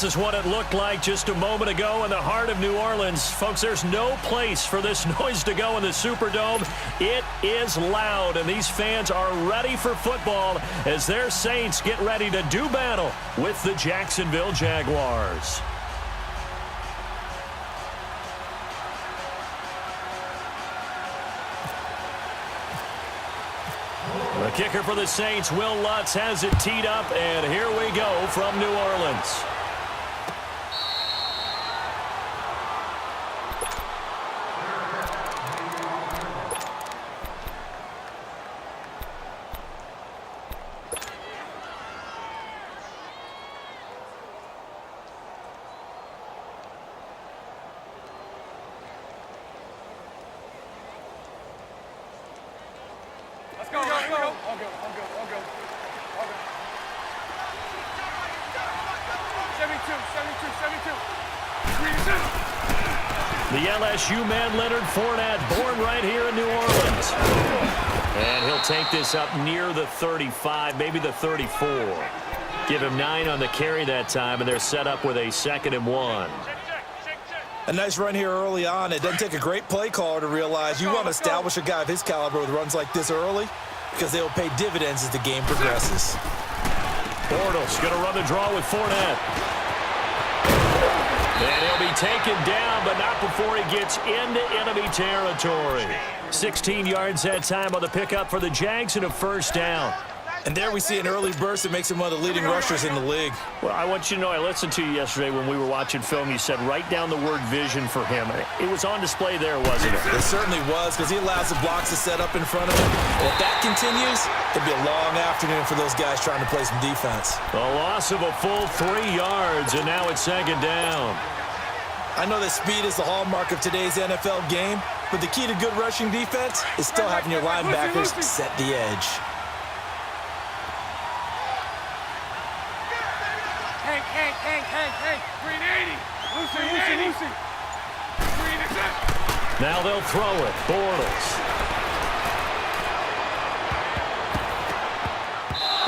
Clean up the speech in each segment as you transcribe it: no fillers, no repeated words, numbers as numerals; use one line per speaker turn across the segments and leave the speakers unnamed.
this is what it looked like just a moment ago in the heart of New Orleans. Folks, there's no place for this noise to go in the Superdome. It is loud, and these fans are ready for football as their Saints get ready to do battle with the Jacksonville Jaguars. The kicker for the Saints, Will Lutz, has it teed up, and here we go from New Orleans. The LSU man, Leonard Fournette, born right here in New Orleans. And he'll take this up near the 35, maybe the 34. Give him 9 on the carry that time, and they're set up with a 2nd and 1.
A nice run here early on. It doesn't take a great play caller to realize you want to establish a guy of his caliber with runs like this early because they will pay dividends as the game progresses.
Bortles going to run the draw with Fournette. And he'll be taken down, but not before he gets into enemy territory. 16 yards that time on the pickup for the Jags and a 1st down.
And there we see an early burst that makes him one of the leading rushers in the league.
Well, I want you to know, I listened to you yesterday when we were watching film. You said write down the word vision for him. It was on display there, wasn't it?
It certainly was, because he allows the blocks to set up in front of him. And if that continues, it'll be a long afternoon for those guys trying to play some defense.
A loss of a full 3 yards, and now it's 2nd down.
I know that speed is the hallmark of today's NFL game, but the key to good rushing defense is still having your linebackers set the edge.
Hank, 380. Lucy.
Now they'll throw it. Bortles.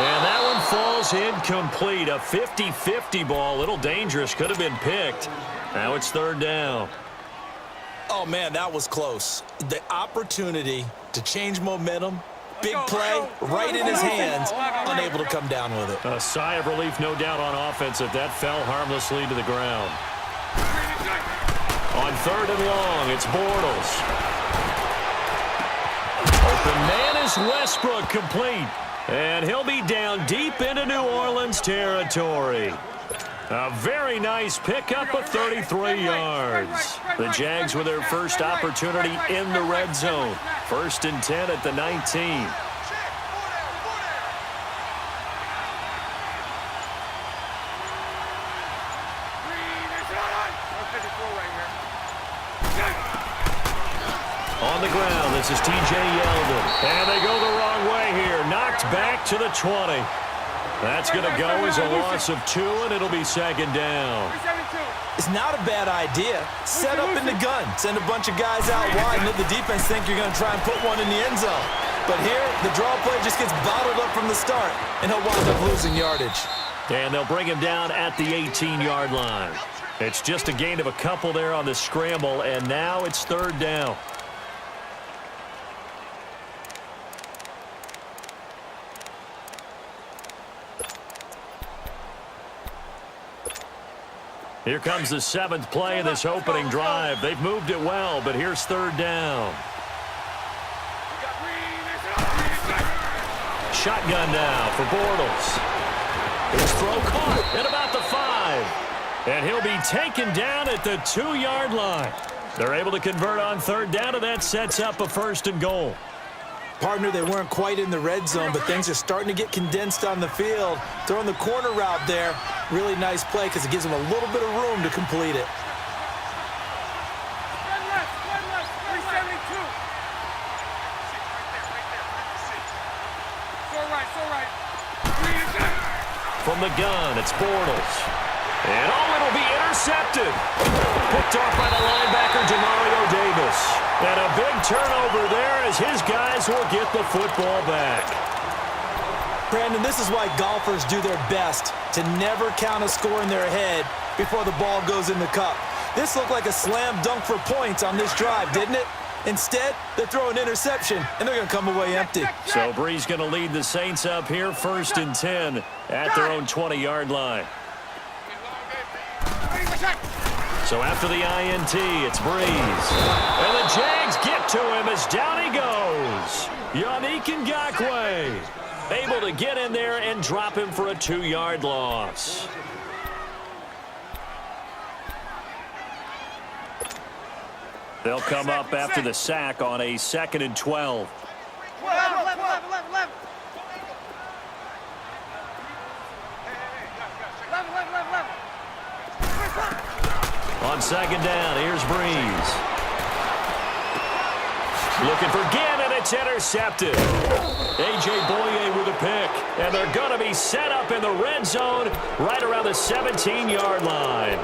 And that one falls incomplete. A 50-50 ball. A little dangerous. Could have been picked. Now it's 3rd down.
Oh, man, that was close. The opportunity to change momentum, big play, right in his hands, unable to come down with it.
A sigh of relief, no doubt, on offense if that fell harmlessly to the ground. On 3rd and long, it's Bortles. Open man is Westbrook, complete. And he'll be down deep into New Orleans territory. A very nice pickup of 33 yards. The Jags with their first opportunity in the red zone. 1st and 10 at the 19. On the ground, this is T.J. Yeldon. And they go the wrong way here. Knocked back to the 20. That's going to go as a loss of 2, and it'll be 2nd down.
It's not a bad idea. Set up in the gun. Send a bunch of guys out wide and let the defense think you're going to try and put one in the end zone. But here, the draw play just gets bottled up from the start, and he'll wind up losing yardage.
And they'll bring him down at the 18-yard line. It's just a gain of a couple there on the scramble, and now it's 3rd down. Here comes the 7th play of this opening drive. They've moved it well, but here's 3rd down. Shotgun now for Bortles. His throw caught at about the 5. And he'll be taken down at the 2-yard line. They're able to convert on 3rd down, and that sets up a 1st and goal.
Partner, they weren't quite in the red zone, but things are starting to get condensed on the field. Throwing the corner route there, really nice play because it gives them a little bit of room to complete it.
From the gun, it's Bortles. And it'll be intercepted. Picked off by the linebacker, Demario Davis. And a big turnover there as his guys will get the football back.
Brandon, this is why golfers do their best to never count a score in their head before the ball goes in the cup. This looked like a slam dunk for points on this drive, didn't it? Instead, they throw an interception, and they're going to come away empty.
So Bree's going to lead the Saints up here 1st and 10 at their own 20-yard line. So after the INT, it's Breeze. And the Jags get to him as down he goes. Yannick Ngakoue able to get in there and drop him for a 2-yard loss. They'll come up after the sack on a 2nd and 12. On 2nd down, here's Breeze. Looking for Ginn, and it's intercepted. A.J. Boye with a pick, and they're going to be set up in the red zone right around the 17-yard line.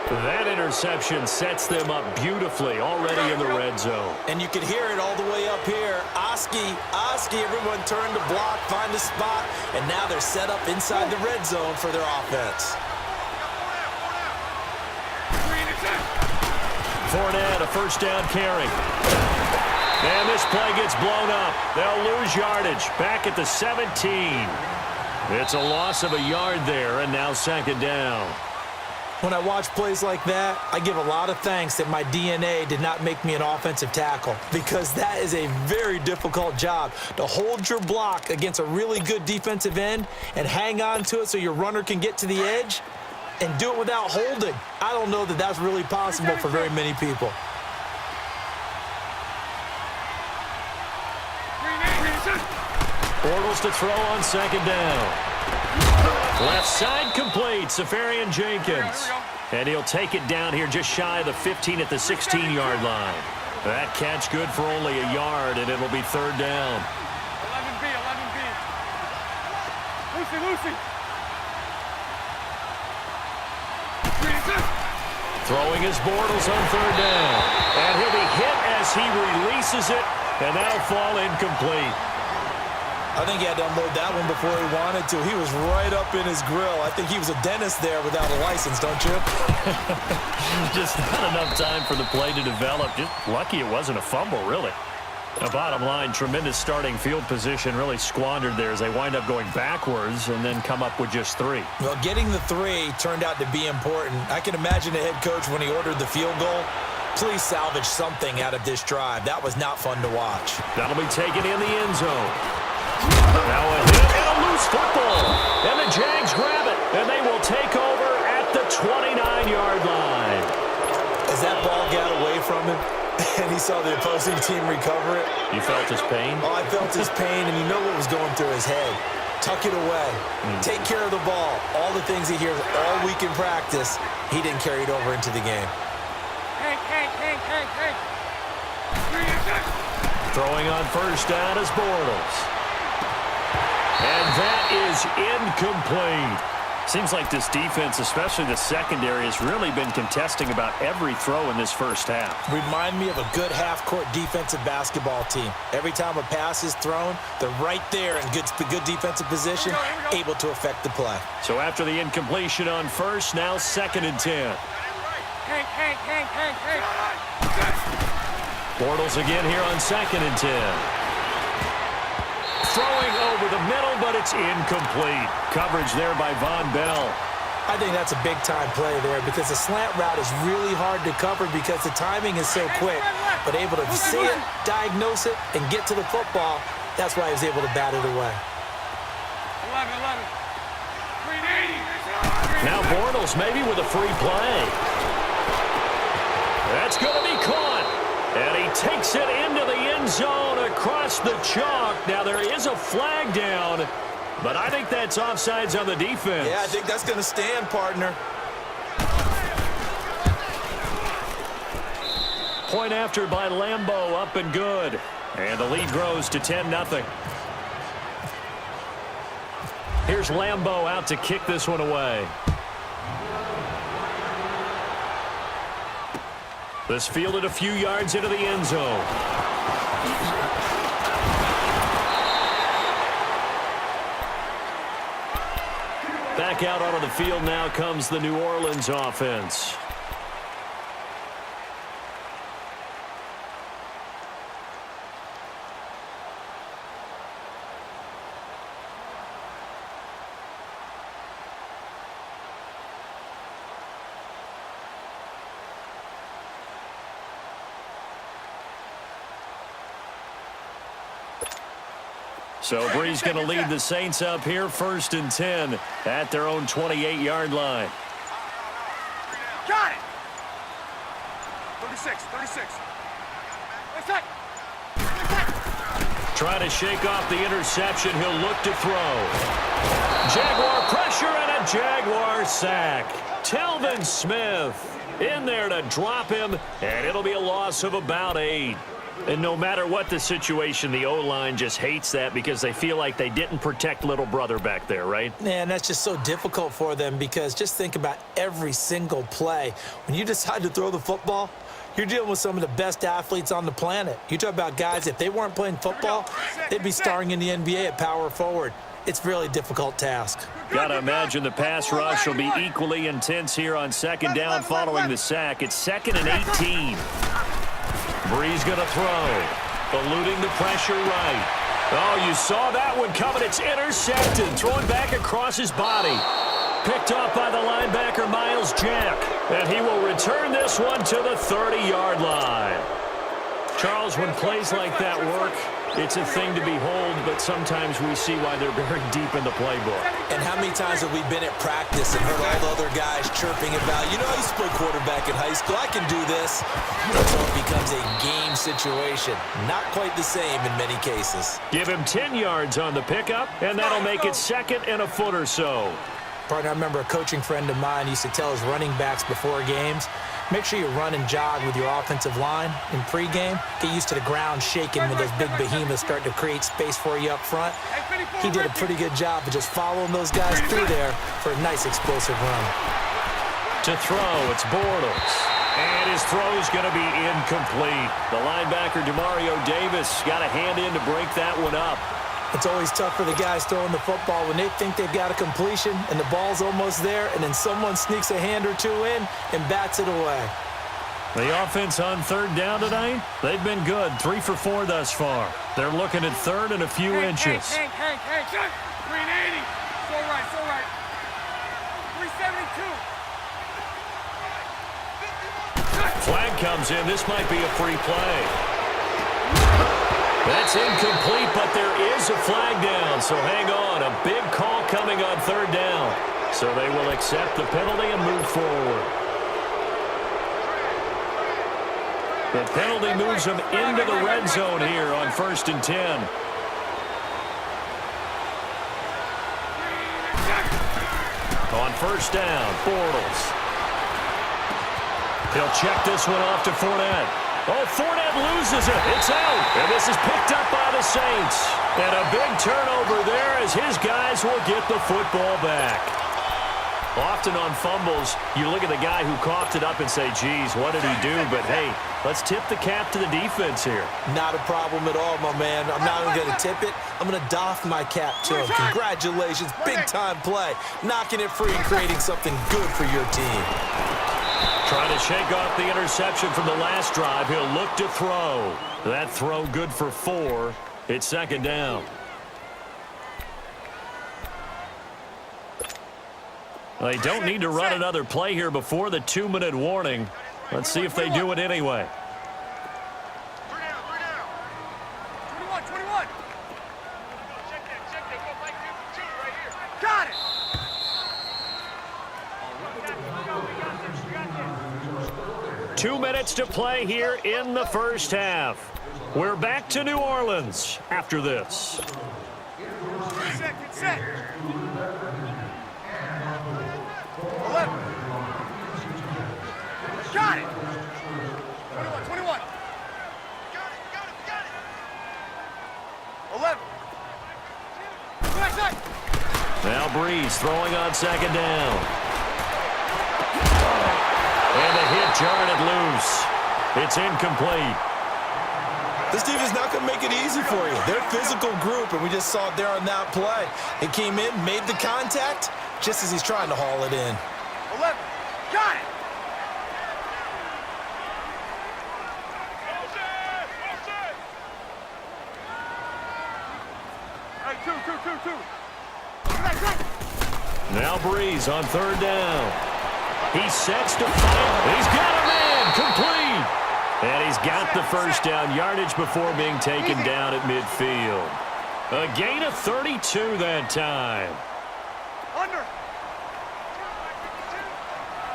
That interception sets them up beautifully already in the red zone.
And you can hear it all the way up here. Oski, everyone turned to block, find a spot, and now they're set up inside the red zone for their offense.
Fournette, a 1st down carry. And this play gets blown up. They'll lose yardage back at the 17. It's a loss of a yard there, and now 2nd down.
When I watch plays like that, I give a lot of thanks that my DNA did not make me an offensive tackle, because that is a very difficult job to hold your block against a really good defensive end and hang on to it so your runner can get to the edge and do it without holding. I don't know that that's really possible for very many people.
Bortles to throw on 2nd down. Left side complete, Safarian Jenkins. And he'll take it down here just shy of the 15 at the 16-yard line. That catch good for only a yard, and it'll be 3rd down.
11B. Lucy.
Throwing his Bortles on 3rd down. And he'll be hit as he releases it, and that'll fall incomplete.
I think he had to unload that one before he wanted to. He was right up in his grill. I think he was a dentist there without a license, don't you?
Just not enough time for the play to develop. Just lucky it wasn't a fumble, really. The bottom line, tremendous starting field position, really squandered there as they wind up going backwards and then come up with just 3.
Well, getting the 3 turned out to be important. I can imagine the head coach when he ordered the field goal. Please salvage something out of this drive. That was not fun to watch.
That'll be taken in the end zone. Now a hit and a loose football. And the Jags grab it, and they will take over at the 29-yard line.
As that ball got away from him, and he saw the opposing team recover it.
You felt his pain?
Oh, I felt his pain, and you know what was going through his head. Tuck it away. Take care of the ball. All the things he hears all week in practice, he didn't carry it over into the game.
Hey.
Throwing on 1st down is Bortles. And that is incomplete. Seems like this defense, especially the secondary, has really been contesting about every throw in this first half.
Remind me of a good half-court defensive basketball team. Every time a pass is thrown, they're right there in good defensive position, able to affect the play.
So after the incompletion on 1st, now 2nd and 10.
Hey.
Bortles again here on 2nd and 10. Throwing over the middle, but it's incomplete. Coverage there by Von Bell.
I think that's a big-time play there because the slant route is really hard to cover because the timing is so quick. But able to see it, diagnose it, and get to the football, that's why he was able to bat it away.
11.
Now Bortles maybe with a free play. That's going to be caught. And he takes it into the end zone across the chalk. Now there is a flag down, but I think that's offsides on the defense.
Yeah, I think that's going to stand, partner.
Point after by Lambeau, up and good. And the lead grows to 10-0. Here's Lambeau out to kick this one away. This fielded a few yards into the end zone. Back out onto the field now comes the New Orleans offense. So Bree's going to lead the Saints up here 1st and 10 at their own 28-yard line.
Got it. 36.
Trying to shake off the interception. He'll look to throw. Jaguar pressure and a Jaguar sack. Telvin Smith in there to drop him, and it'll be a loss of about 8. And no matter what the situation, the O-line just hates that because they feel like they didn't protect little brother back there, right?
Man, that's just so difficult for them because just think about every single play. When you decide to throw the football, you're dealing with some of the best athletes on the planet. You talk about guys, if they weren't playing football, they'd be starring in the NBA at power forward. It's a really difficult task.
Got to imagine the pass rush will be equally intense here on 2nd down following the sack. It's 2nd and 18. Bree's going to throw. Eluding the pressure right. Oh, you saw that one coming. It's intercepted. Throwing back across his body. Picked off by the linebacker, Miles Jack. And he will return this one to the 30-yard line. Charles, when plays like that work, it's a thing to behold, but sometimes we see why they're very deep in the playbook.
And how many times have we been at practice and heard all the other guys chirping about, you know, I used to play quarterback in high school, I can do this. Until it becomes a game situation. Not quite the same in many cases.
Give him 10 yards on the pickup, and that'll make it 2nd and a foot or so.
Partner, I remember a coaching friend of mine used to tell his running backs before games, make sure you run and jog with your offensive line in pregame. Get used to the ground shaking when those big behemoths start to create space for you up front. He did a pretty good job of just following those guys through there for a nice explosive run.
To throw, it's Bortles. And his throw's going to be incomplete. The linebacker, Demario Davis, got a hand in to break that one up.
It's always tough for the guys throwing the football when they think they've got a completion and the ball's almost there, and then someone sneaks a hand or two in and bats it away.
The offense on 3rd down tonight, they've been good. 3 for 4 thus far. They're looking at 3rd and a few inches.
380. So right. 372.
Flag comes in. This might be a free play. That's incomplete, but there is a flag down, so hang on. A big call coming on 3rd down. So they will accept the penalty and move forward. The penalty moves them into the red zone here on 1st and 10. On 1st down, Bortles. He'll check this one off to Fournette. Oh, Fournette loses it. It's out. And this is picked up by the Saints. And a big turnover there as his guys will get the football back. Often on fumbles, you look at the guy who coughed it up and say, geez, what did he do? But, hey, let's tip the cap to the defense here.
Not a problem at all, my man. I'm not even going to tip it. I'm going to doff my cap to him. Congratulations. Big-time play. Knocking it free and creating something good for your team.
Trying to shake off the interception from the last drive. He'll look to throw. That throw good for 4. It's 2nd down. They don't need to run another play here before the 2-minute warning. Let's see if they do it anyway.
21. Got it.
2 minutes to play here in the 1st half. We're back to New Orleans after this.
Get set. 11. Got it. 21. Got it. 11.
Now Breeze throwing on 2nd down. And the hit jarred it loose. It's incomplete.
This team is not going to make it easy for you. They're a physical group, and we just saw it there on that play. It came in, made the contact, just as he's trying to haul it in.
11. Got it. Hey, two.
Now Breeze on third down. He sets to fire. He's got a man complete. And he's got the first down yardage before being taken down at midfield. A gain of 32 that time.
Under.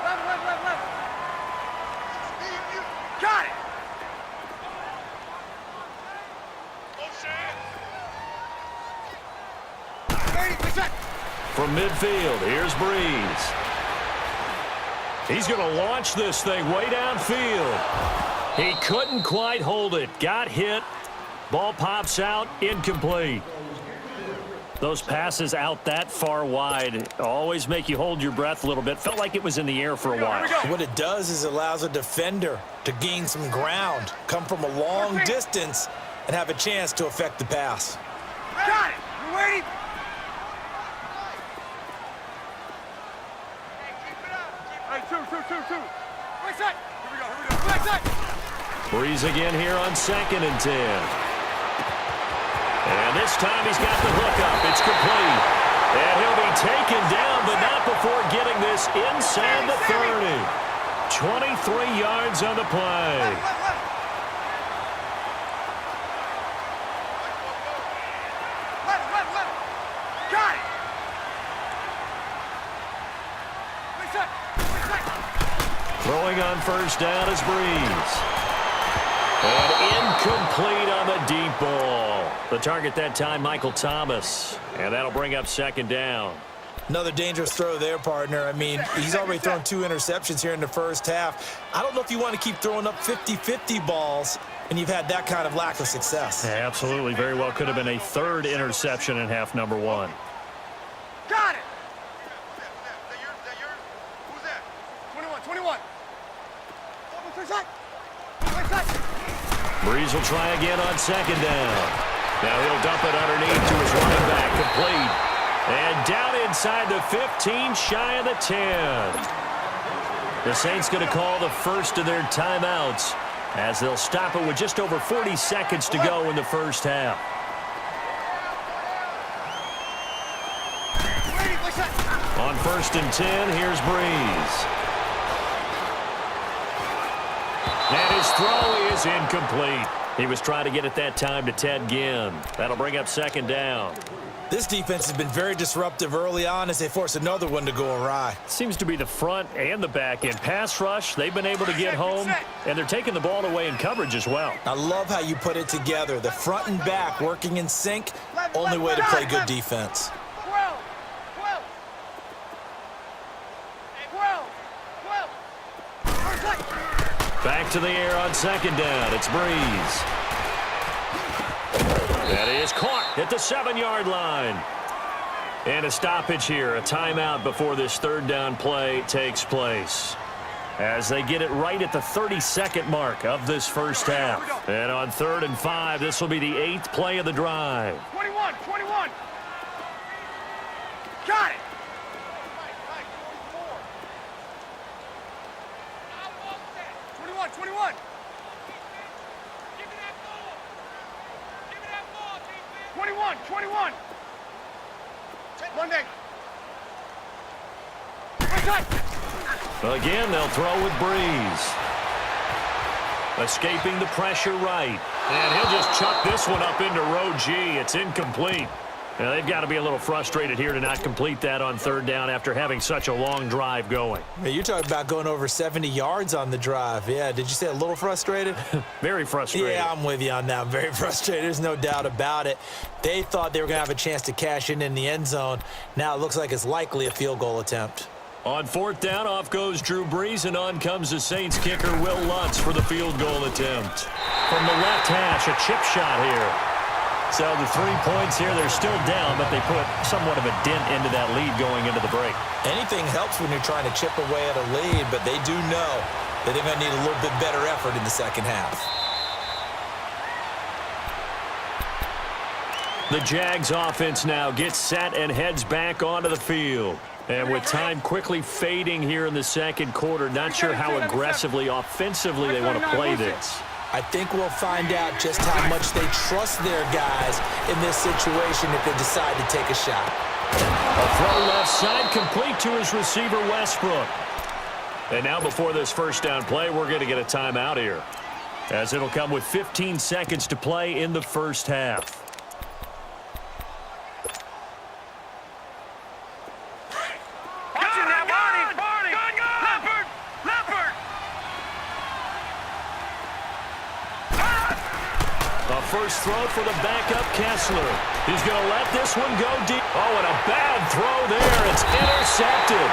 11. Got it.
From midfield, here's Breeze. He's going to launch this thing way downfield. He couldn't quite hold it. Got hit. Ball pops out. Incomplete. Those passes out that far wide always make you hold your breath a little bit. Felt like it was in the air for a while.
What it does is it allows a defender to gain some ground, come from a long distance, and have a chance to affect the pass.
Got it. You waiting? Hey, two. Right side. Here we go. Right side.
Breeze again here on 2nd and 10. And this time he's got the hook up. It's complete. And he'll be taken down, but not before getting this inside the 30. 23 yards on the play.
Left. Got it. Right side.
Throwing on first down is Breeze. And incomplete on the deep ball. The target that time, Michael Thomas. And that'll bring up 2nd down.
Another dangerous throw there, partner. I mean, he's already thrown 2 interceptions here in the first half. I don't know if you want to keep throwing up 50-50 balls and you've had that kind of lack of success.
Yeah, absolutely. Very well could have been a 3rd interception in half number 1.
Got it. Who's that? 21. Right side.
Breeze will try again on 2nd down. Now he'll dump it underneath to his running back. Complete. And down inside the 15, shy of the 10. The Saints going to call the first of their timeouts as they'll stop it with just over 40 seconds to go in the first half. On 1st and 10, here's Breeze. And his throw is incomplete. He was trying to get it that time to Ted Ginn. That'll bring up 2nd down.
This defense has been very disruptive early on as they force another one to go awry.
Seems to be the front and the back end. Pass rush, they've been able to get home, and they're taking the ball away in coverage as well.
I love how you put it together. The front and back working in sync, only way to play good defense.
12.
Back to the air on 2nd down. It's Breeze. That is caught at the 7-yard line. And a stoppage here, a timeout before this 3rd down play takes place. As they get it right at the 32nd mark of this first half. And on 3rd and 5, this will be the 8th play of the drive.
21. Got it. 21. Give me that ball. 21. Monday.
Again, they'll throw with Breeze. Escaping the pressure right. And he'll just chuck this one up into row G. It's incomplete. Now, they've got to be a little frustrated here to not complete that on 3rd down after having such a long drive going.
Man, you're talking about going over 70 yards on the drive. Yeah, did you say a little frustrated?
Very frustrated.
Yeah, I'm with you on that. I'm very frustrated. There's no doubt about it. They thought they were going to have a chance to cash in the end zone. Now it looks like it's likely a field goal attempt.
On 4th down, off goes Drew Brees, and on comes the Saints kicker, Will Lutz, for the field goal attempt. From the left hash, a chip shot here. So the 3 points here, they're still down, but they put somewhat of a dent into that lead going into the break.
Anything helps when you're trying to chip away at a lead, but they do know that they're going to need a little bit better effort in the second half. The
Jags offense now gets set and heads back onto the field. And with time quickly fading here in the second quarter, not sure how aggressively, offensively they want to play this.
I think we'll find out just how much they trust their guys in this situation if they decide to take a shot.
A throw left side complete to his receiver, Westbrook. And now before this first down play, we're going to get a timeout here, as it'll come with 15 seconds to play in the first half. First throw for the backup, Kessler. He's going to let this one go deep. Oh, and a bad throw there. It's intercepted.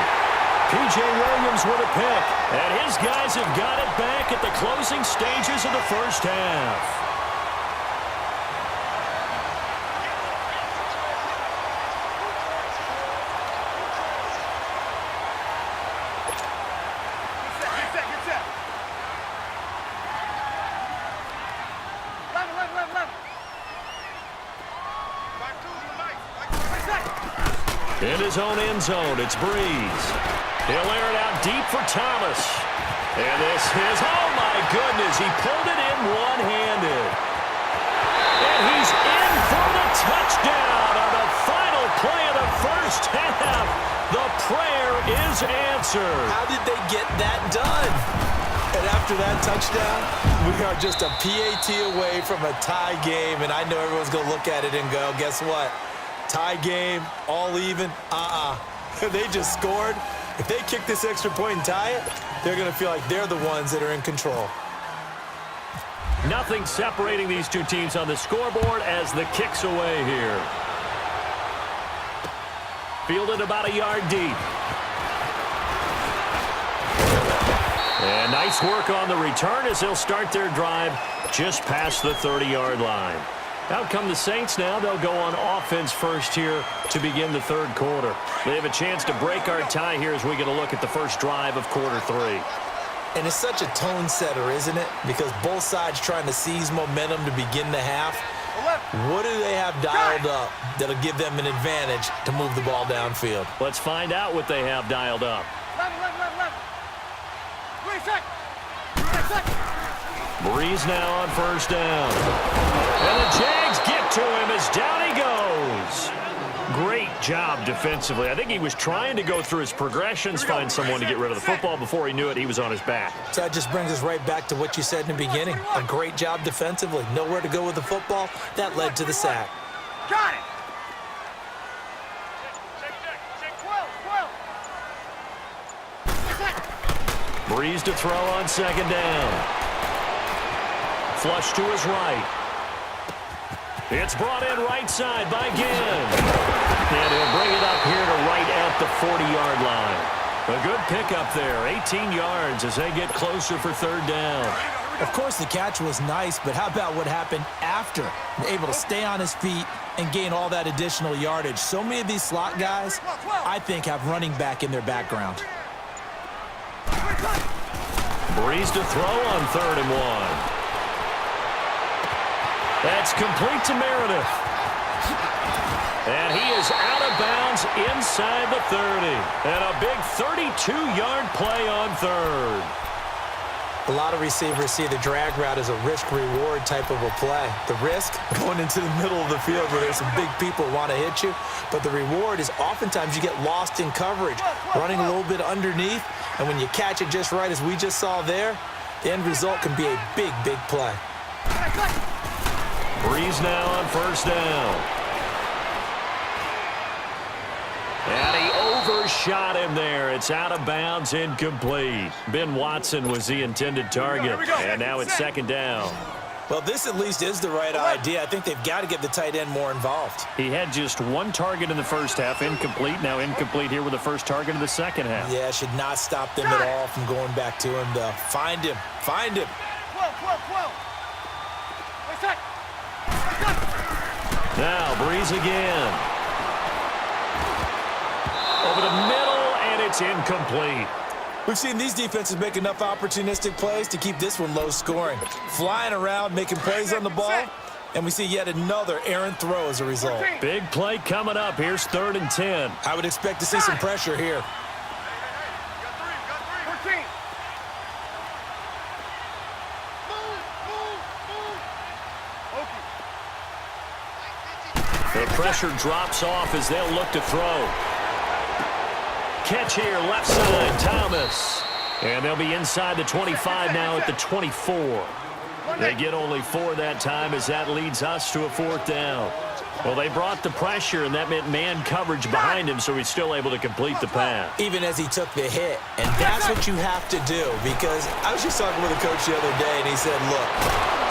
P.J. Williams with a pick. And his guys have got it back at the closing stages of the first half. In his own end zone, it's Breeze. He'll air it out deep for Thomas. And this is, oh my goodness, he pulled it in one-handed. And he's in for the touchdown on the final play of the first half. The prayer is answered.
How did they get that done? And after that touchdown, we are just a PAT away from a tie game. And I know everyone's going to look at it and go, guess what? Tie game, all even, They just scored. If they kick this extra point and tie it, they're going to feel like they're the ones that are in control.
Nothing separating these two teams on the scoreboard as the kick's away here. Fielded about a yard deep. And nice work on the return as they'll start their drive just past the 30-yard line. Out come the Saints now. They'll go on offense first here to begin the third quarter. They have a chance to break our tie here as we get a look at the first drive of quarter three.
And it's such a tone setter, isn't it? Because both sides trying to seize momentum to begin the half. What do they have dialed up that'll give them an advantage to move the ball downfield?
Let's find out what they have dialed up. Breeze now on first down. And the Jags get to him as down he goes. Great job defensively. I think he was trying to go through his progressions, find someone to get rid of the football. Before he knew it, he was on his back.
So that just brings us right back to what you said in the beginning. A great job defensively. Nowhere to go with the football. That led to the sack.
Got it.
Breeze to throw on second down. Flush to his right. It's brought in right side by Ginn. And he'll bring it up here to right at the 40-yard line. A good pickup there, 18 yards as they get closer for third down.
Of course, the catch was nice, but how about what happened after? Able to stay on his feet and gain all that additional yardage. So many of these slot guys, I think, have running back in their background.
Breeze to throw on 3rd and 1. That's complete to Meredith. And he is out of bounds inside the 30. And a big 32-yard play on 3rd.
A lot of receivers see the drag route as a risk-reward type of a play. The risk, going into the middle of the field where there's some big people who want to hit you. But the reward is oftentimes you get lost in coverage, running a little bit underneath. And when you catch it just right, as we just saw there, the end result can be a big, big play.
Breeze now on first down. And he overshot him there. It's out of bounds, incomplete. Ben Watson was the intended target. And now it's second down.
Well, this at least is the right idea. I think they've got to get the tight end more involved.
He had just one target in the first half, incomplete. Now incomplete here with the first target of the second half.
Yeah, should not stop them at all from going back to him, though. Find him. Find him.
Now Breeze again. Over the middle, and it's incomplete.
We've seen these defenses make enough opportunistic plays to keep this one low scoring. Flying around, making plays on the ball, And we see yet another errant throw as a result.
Big play coming up. Here's 3rd and 10.
I would expect to see some pressure here.
The pressure drops off as they'll look to throw. Catch here, left side, Thomas. And they'll be inside the 25 now at the 24. They get only 4 that time as that leads us to a 4th down. Well, they brought the pressure, and that meant man coverage behind him, so he's still able to complete the pass.
Even as he took the hit. And that's what you have to do, because I was just talking with a coach the other day, and he said, look.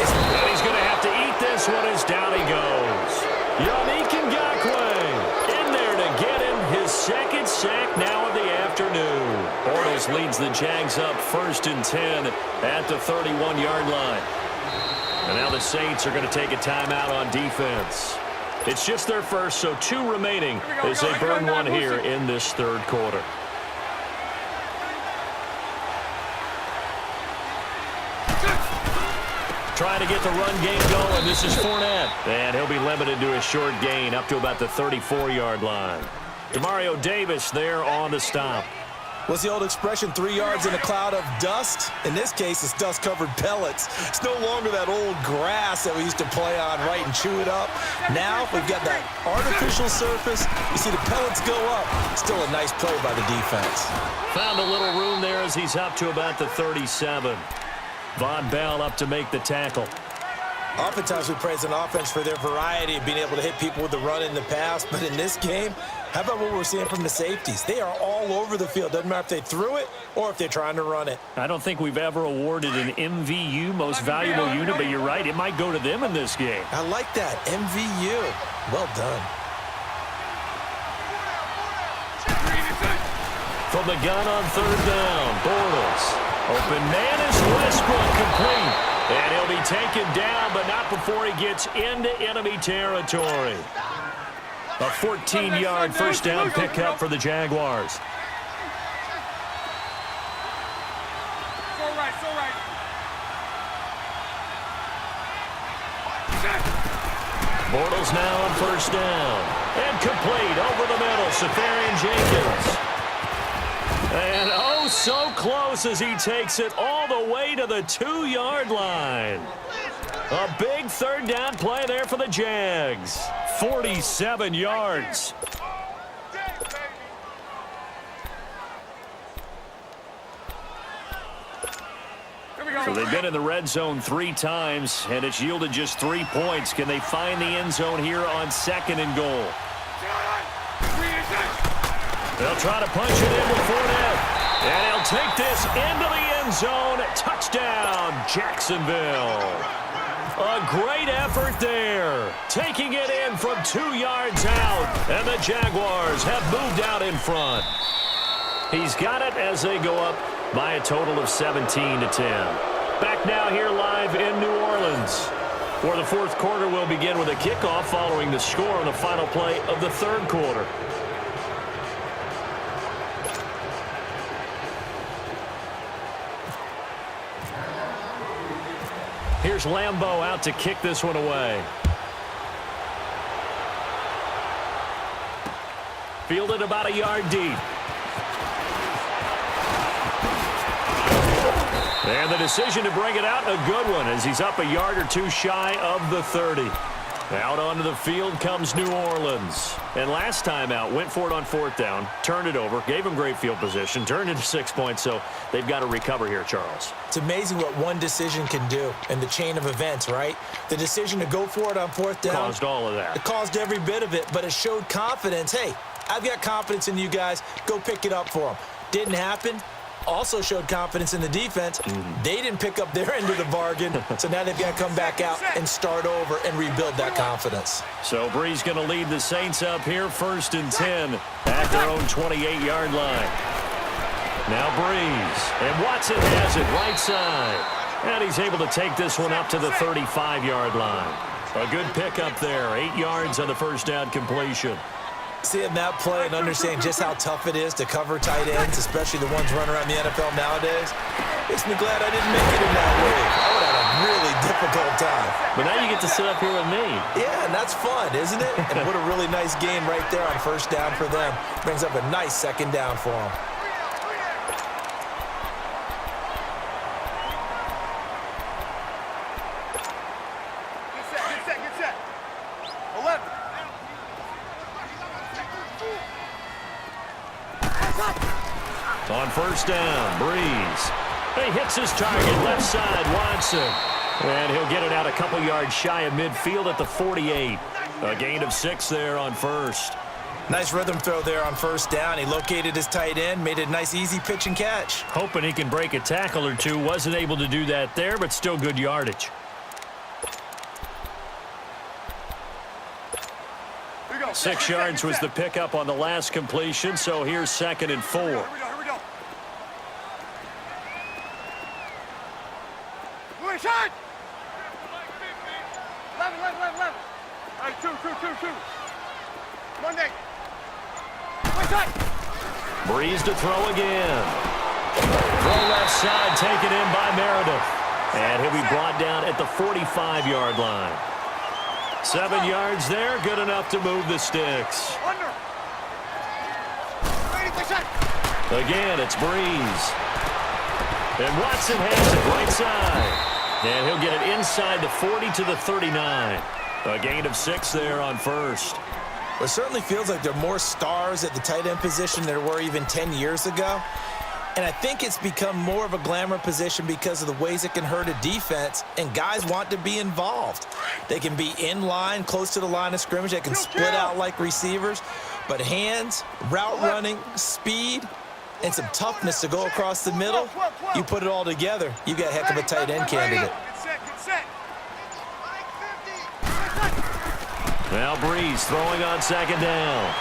And he's going to have to eat this one as down he goes. Yannick Ngakoue in there to get him his 2nd sack now of the afternoon. Bortles leads the Jags up 1st and 10 at the 31-yard line. And now the Saints are going to take a timeout on defense. It's just their first, so 2 remaining as they burn one here in this 3rd quarter. Trying to get the run game going. This is Fournette. And he'll be limited to a short gain up to about the 34-yard line. Demario Davis there on the stop.
What's the old expression, 3 yards in a cloud of dust? In this case, it's dust-covered pellets. It's no longer that old grass that we used to play on, right, and chew it up. Now we've got that artificial surface. You see the pellets go up. Still a nice play by the defense.
Found a little room there as he's up to about the 37. Von Bell up to make the tackle.
Oftentimes we praise an offense for their variety of being able to hit people with the run in the pass, but in this game, how about what we're seeing from the safeties? They are all over the field. Doesn't matter if they threw it or if they're trying to run it.
I don't think we've ever awarded an MVU, most valuable unit, but you're right, it might go to them in this game.
I like that, MVU. Well done.
From the gun on 3rd down, Bortles. Open man is Westbrook, complete. And he'll be taken down, but not before he gets into enemy territory. A 14-yard first down pickup for the Jaguars.
So right, so right.
Bortles now on 1st down. And complete over the middle, Safarian Jenkins. And oh, so close as he takes it all the way to the 2-yard line. A big 3rd down play there for the Jags. 47 yards. So they've been in the red zone 3 times, and it's yielded just 3 points. Can they find the end zone here on 2nd and goal? They'll try to punch it in with Fournette. And he'll take this into the end zone. Touchdown, Jacksonville. A great effort there. Taking it in from 2 yards out. And the Jaguars have moved out in front. He's got it as they go up by a total of 17-10. Back now here live in New Orleans. For the 4th quarter, we'll begin with a kickoff following the score on the final play of the 3rd quarter. Here's Lambeau out to kick this one away. Fielded about a yard deep. And the decision to bring it out, a good one, as he's up a yard or 2 shy of the 30. Out onto the field comes New Orleans. And last time out, went for it on 4th down, turned it over, gave him great field position, turned into 6 points, so they've got to recover here, Charles.
It's amazing what one decision can do in the chain of events, right? The decision to go for it on 4th down.
Caused all of that.
It caused every bit of it, but it showed confidence. Hey, I've got confidence in you guys. Go pick it up for them. Didn't happen. Also showed confidence in the defense. They didn't pick up their end of the bargain, so now they've got to come back out and start over and rebuild that confidence.
So Brees going to lead the Saints up here 1st and 10 at their own 28-yard line. Now Brees, and Watson has it right side. And he's able to take this one up to the 35-yard line. A good pickup there, 8 yards on the first down completion.
Seeing that play and understanding just how tough it is to cover tight ends, especially the ones running around the NFL nowadays, makes me glad I didn't make it in that league. I would have had a really difficult time.
But now you get to sit up here with me.
Yeah, and that's fun, isn't it? And what a really nice gain right there on first down for them. Brings up a nice second down for them.
Get set. 11.
On first down, Breeze. He hits his target, left side, Watson. And he'll get it out a couple yards shy of midfield at the 48. A gain of 6 there on first.
Nice rhythm throw there on first down. He located his tight end, made it a nice, easy pitch and catch.
Hoping he can break a tackle or two. Wasn't able to do that there, but still good yardage. 6 yards was the pickup on the last completion, so here's 2nd and 4.
Here we go. Louis, shot! 11. All right, two. Monday. Louis, shot!
Breeze to throw again. Throw left side, taken in by Meredith. And he'll be brought down at the 45-yard line. 7 yards there, good enough to move the sticks.
Under. Ready for shot.
Again, it's Breeze. And Watson has it right side. And he'll get it inside the 40 to the 39. A gain of 6 there on first.
It certainly feels like there are more stars at the tight end position than there were even 10 years ago. And I think it's become more of a glamour position because of the ways it can hurt a defense, and guys want to be involved. They can be in line, close to the line of scrimmage. They can split out like receivers. But hands, route running, speed, and some toughness to go across the middle, you put it all together, you got a heck of a tight end candidate.
Get set.
Now Breeze throwing on 2nd down.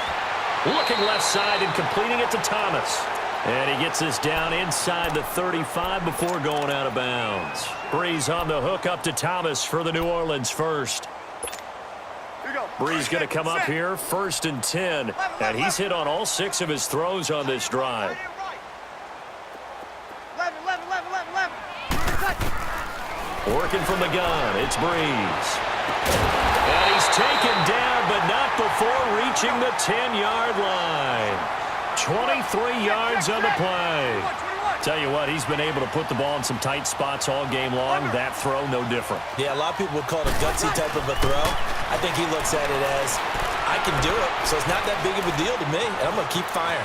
Looking left side and completing it to Thomas. And he gets this down inside the 35 before going out of bounds. Breeze on the hook up to Thomas for the New Orleans first. Breeze going to come up here, 1st and 10. And he's hit on all 6 of his throws on this drive.
11.
Working from the gun, it's Breeze. And he's taken down, but not before reaching the 10-yard line. 23 yards on the play. Tell you what, he's been able to put the ball in some tight spots all game long. That throw, no different.
Yeah, a lot of people would call it a gutsy type of a throw. I think he looks at it as, I can do it, so it's not that big of a deal to me, and I'm going to keep firing.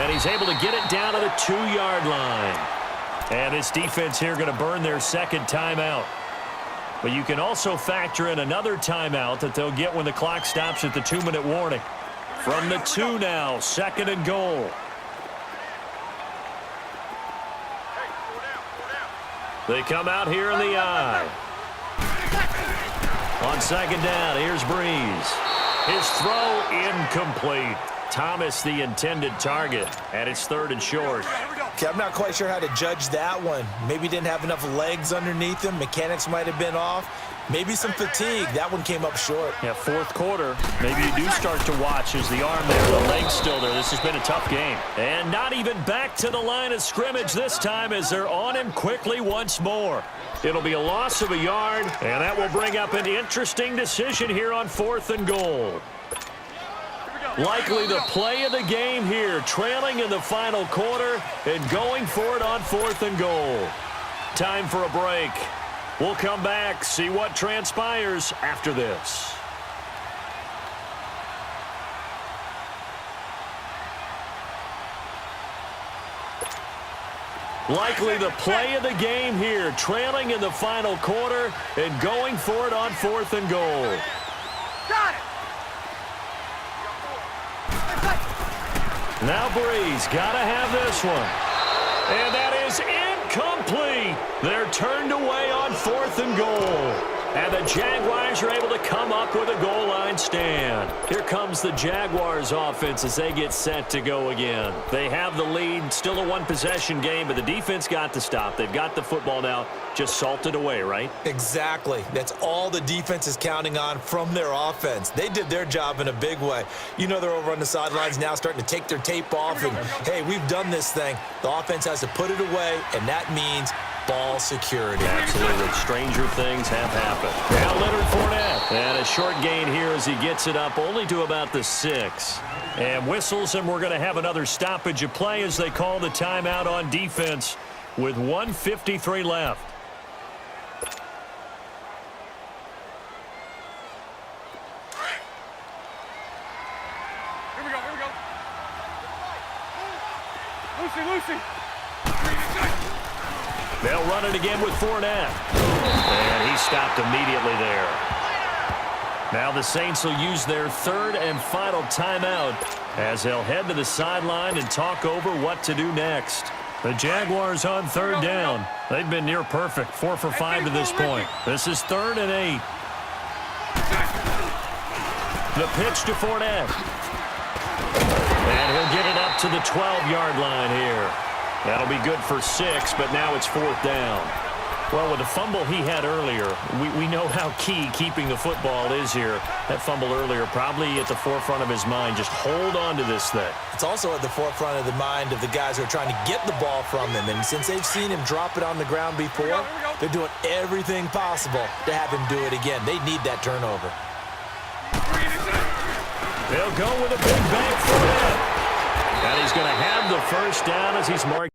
And he's able to get it down to the 2-yard line. And this defense here going to burn their 2nd timeout. But you can also factor in another timeout that they'll get when the clock stops at the 2-minute warning. From the 2 now, 2nd and goal. They come out here in the eye. On 2nd down, here's Breeze. His throw incomplete. Thomas the intended target, and it's 3rd and short.
Okay, I'm not quite sure how to judge that one. Maybe didn't have enough legs underneath him. Mechanics might have been off. Maybe some fatigue. That one came up short.
Yeah, 4th quarter. Maybe you do start to watch as the arm there, the leg's still there. This has been a tough game. And not even back to the line of scrimmage this time as they're on him quickly once more. It'll be a loss of a yard, and that will bring up an interesting decision here on 4th and goal. Likely the play of the game here, trailing in the final quarter and going for it on 4th and goal. Time for a break. We'll come back, see what transpires after this. Likely the play of the game here, trailing in the final quarter and going for it on 4th and goal.
Got it.
Now Breeze got to have this one. And that is incomplete. They're turned away on 4th and goal. And the Jaguars are able to come up with a goal line stand. Here comes the Jaguars offense as they get set to go again. They have the lead, still a one-possession game, but the defense got to stop. They've got the football now, just salted away, right?
Exactly. That's all the defense is counting on from their offense. They did their job in a big way. You know they're over on the sidelines now starting to take their tape off and, hey, we've done this thing. The offense has to put it away, and that means ball security.
Absolutely. Stranger things have happened. Now Leonard Fournette. And a short gain here as he gets it up only to about the 6. And whistles, and we're going to have another stoppage of play as they call the timeout on defense with 1:53 left.
Here we go. Lucy.
They'll run it again with Fournette. And he stopped immediately there. Now the Saints will use their third and final timeout as they'll head to the sideline and talk over what to do next. The Jaguars on third down. They've been near perfect, 4 for 5 to this point. This is 3rd and 8. The pitch to Fournette. And he'll get it up to the 12-yard line here. That'll be good for 6, but now it's 4th down. Well, with the fumble he had earlier, we know how key keeping the football is here. That fumble earlier probably at the forefront of his mind. Just hold on to this thing.
It's also at the forefront of the mind of the guys who are trying to get the ball from him. And since they've seen him drop it on the ground before, they're doing everything possible to have him do it again. They need that turnover.
They'll go with a big bang for it. And he's going to have the first down as he's marked.